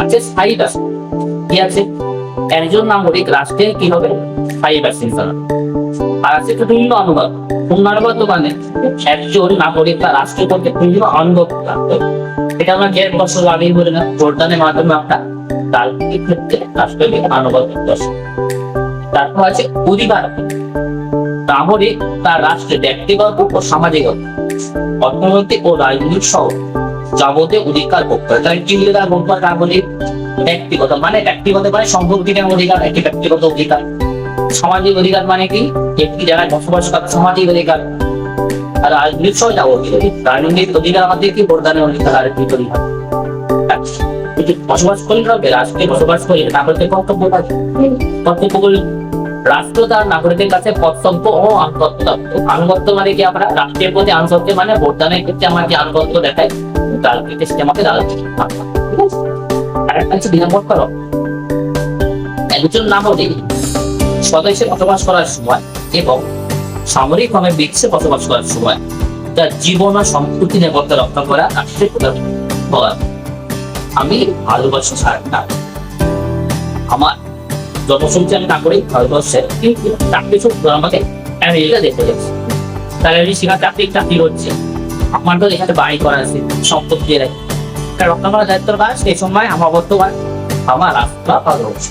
আছে স্থায়ী রাষ্ট্র। কি আছে? একজন নাগরিক রাষ্ট্রের কি হবে? স্থায়ী বাসিন্দা। আর আছে পূর্ণ অনুগত। পূর্ণ অনুগত মানে একজন নাগরিক বা রাষ্ট্রের প্রতি পূর্ণ অনুগত থাকতে হবে। এটা আমরা 1.5 বছর আগেই বলি না, ভোটদানের মাধ্যমে আমরা রাজনৈতিক ক্ষেত্রে রাষ্ট্রের আনুগত্য দর্শন। তারপর আছে অধিকার। নাগরিক তার রাষ্ট্রের ব্যক্তিগত ও সামাজিক অর্থনৈতিক ও রাজনৈতিক সহ যাবতীয় অধিকার ভোগ করে। তাই কি অধিকার ভোগ করে? নাগরিক ব্যক্তিগত মানে সম্পত্তির অধিকার, একটি ব্যক্তিগত অধিকার। সামাজিক অধিকার মানে কি? একটি জায়গায় বসবাস করার সামাজিক অধিকার। আর রাজনৈতিক সহ যাবতীয় রাজনৈতিক অধিকার আমাদের কি? ভোটদানের অধিকার, রাজনৈতিক অধিকার। বসবাস করলে হবে, রাষ্ট্রে বসবাস করে নাগরিকের কর্তব্য থাকে। কর্তব্যগুলি রাষ্ট্র তার নাগরিকের কাছে কর্তব্য ও আনুগত্য। আনুগত্য মানে কি? আমরা রাষ্ট্রের প্রতি আনুগত্য মানে ভোটদানের ক্ষেত্রে আমার যে আনুগত্য দেখায় রাজনীতি সিস্টেমকে একজন নাগরিক স্বদেশে বসবাস করার সময় এবং সামরিকভাবে বিদেশে বসবাস করার সময় তার জীবন ও সম্পত্তি নিরাপত্তা রক্ষা করা রাষ্ট্রের বলা। আমি ভারতবর্ষ ছাড়া আমার জনসংখ্যা আমি নাগরিক ভারতবর্ষের, কিন্তু চাকরি সূত্রে আমাকে আমেরিকা যেতে হয়েছে। তাহলে আমি সেখানে চাকরি হচ্ছে, আমার তো এখানে বাড়ি করা আছে, সম্পত্তি রক্ষা করার দায়িত্ব কাজ। সেই সময় আমার বর্তমান আমার রাস্তা ভালো হচ্ছে।